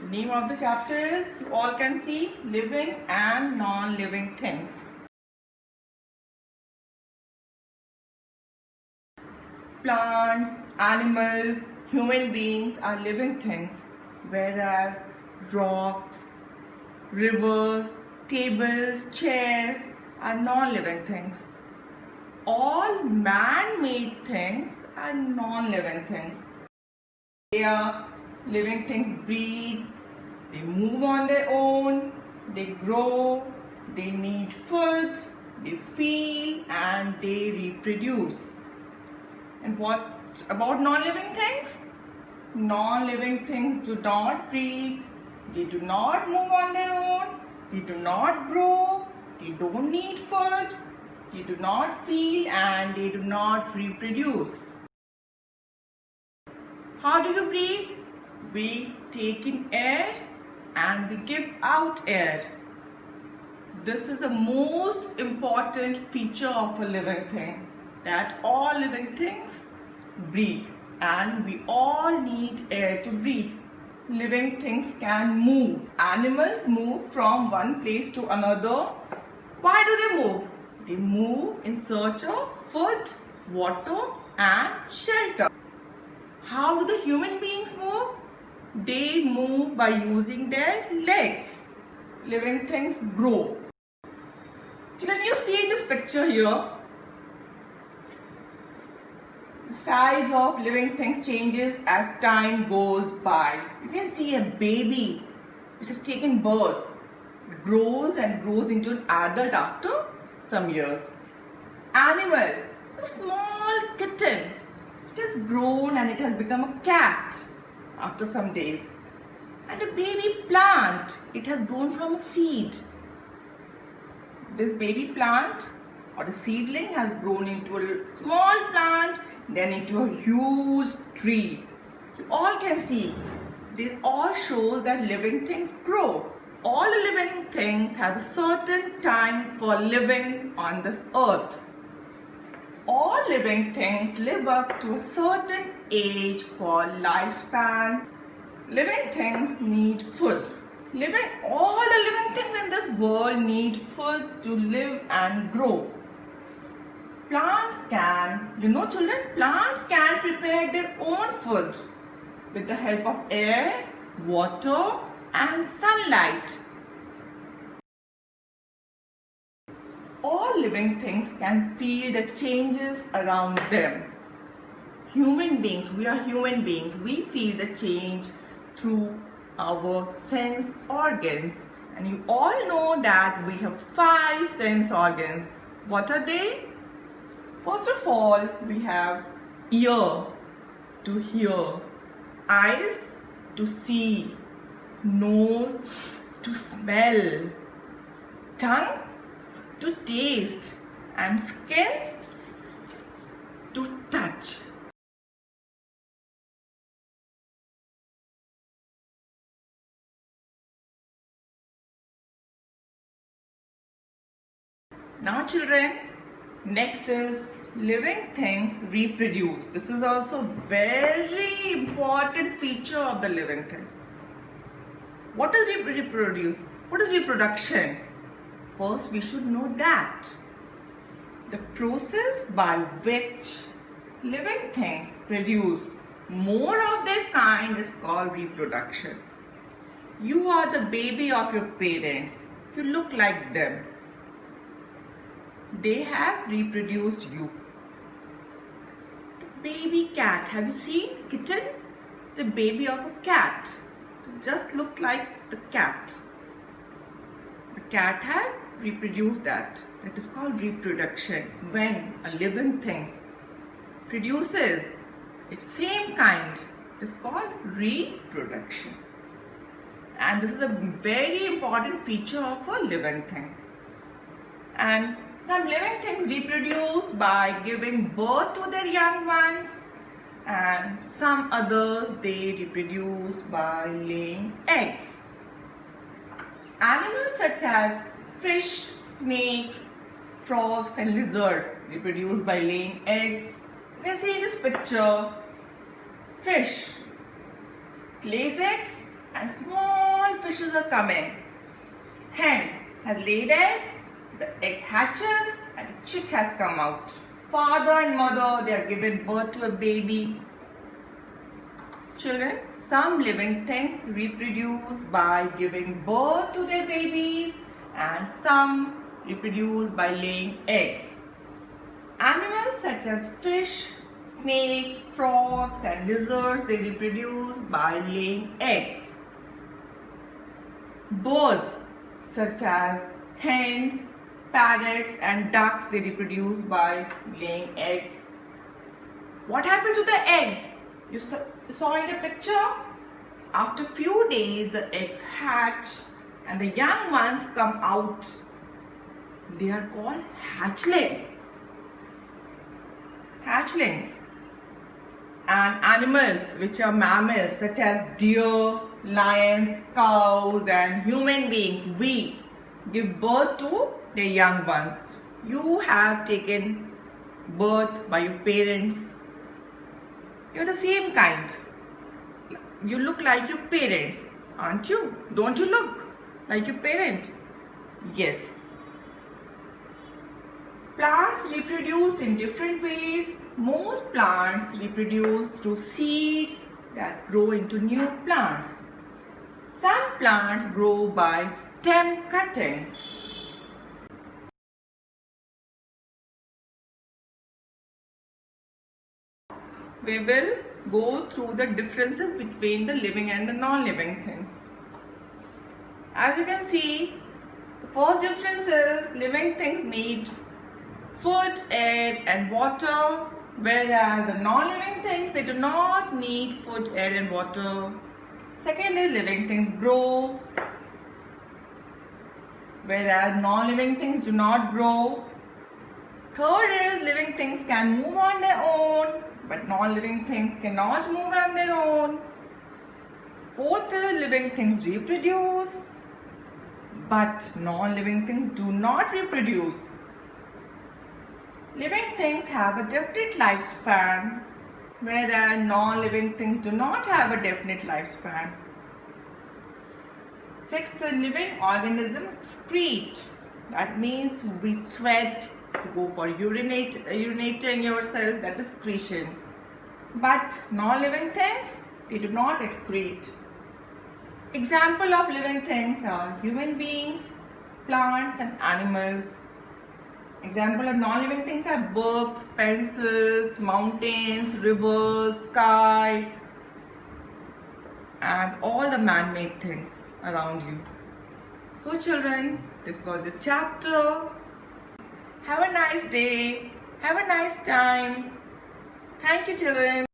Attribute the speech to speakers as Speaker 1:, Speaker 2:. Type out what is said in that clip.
Speaker 1: The name of the chapter is, you all can see, living and non-living things. Plants, animals, human beings are living things, whereas rocks, rivers, tables, chairs are non-living things. All man-made things are non-living things. They are living things, breathe, they move on their own, they grow, they need food, they feel, and they reproduce. And what about non-living things? Non-living things do not breathe, they do not move on their own, they do not grow, they don't need food, they do not feel, and they do not reproduce. How do you breathe? We take in air and we give out air. This is the most important feature of a living thing, that all living things breathe and we all need air to breathe. Living things can move. Animals move from one place to another. Why do they move? They move in search of food, water, and shelter. How do the human beings move? They move by using their legs. Living things grow. Children, you see in this picture here, the size of living things changes as time goes by. You can see a baby which has taken birth. It grows and grows into an adult after some years. Animal, a small kitten. It has grown and it has become a cat after some days. And a baby plant, it has grown from a seed. This baby plant or the seedling has grown into a small plant, then into a huge tree. You all can see, this all shows that living things grow. All living things have a certain time for living on this earth. All living things live up to a certain age called lifespan. Living things need food. All the living things in this world need food to live and grow. Plants can, children, plants can prepare their own food with the help of air, water, and sunlight. All living things can feel the changes around them. Human beings, we are human beings, we feel the change through our sense organs. And you all know that we have 5 sense organs. What are they? First of all, we have ear to hear, eyes to see, nose to smell, tongue to taste, and skin to touch. Now children, next is living things reproduce. This is also very important feature of the living thing. What is reproduce? What is reproduction? First, we should know that the process by which living things produce more of their kind is called reproduction. You are the baby of your parents. You look like them. They have reproduced you. The baby cat, have you seen kitten? The baby of a cat. It just looks like the cat. The cat has reproduced that. That is called reproduction. When a living thing produces its same kind, it is called reproduction. And this is a very important feature of a living thing. And some living things reproduce by giving birth to their young ones, and some others they reproduce by laying eggs. Animals such as fish, snakes, frogs and lizards reproduce by laying eggs. You can see in this picture, fish lays eggs and small fishes are coming. Hen has laid egg, the egg hatches and a chick has come out. Father and mother, they are giving birth to a baby. Children, some living things reproduce by giving birth to their babies and some reproduce by laying eggs. Animals such as fish, snakes, frogs and lizards, they reproduce by laying eggs. Birds such as hens, parrots and ducks, they reproduce by laying eggs. What happens to the egg? You saw in the picture? After few days the eggs hatch and the young ones come out. They are called hatchlings. And animals which are mammals such as deer, lions, cows and human beings, we give birth to their young ones. You have taken birth by your parents. You're the same kind. You look like your parents, aren't you? Don't you look like your parent? Yes. Plants reproduce in different ways. Most plants reproduce through seeds that grow into new plants. Some plants grow by stem cutting. We will go through the differences between the living and the non-living things. As you can see, the first difference is living things need food, air and water, whereas the non-living things, they do not need food, air and water. Second is living things grow, whereas non-living things do not grow. Third is living things can move on their own, but non-living things cannot move on their own. Fourth is living things reproduce, but non-living things do not reproduce. Living things have a definite lifespan, whereas non-living things do not have a definite lifespan. Sixth, the living organism excrete. That means we sweat to go for urinating yourself, that is excretion. But non-living things, they do not excrete. Example of living things are human beings, plants and animals. Example of non-living things are books, pencils, mountains, rivers, sky, and all the man-made things around you. So children, this was your chapter. Have a nice day. Have a nice time. Thank you children.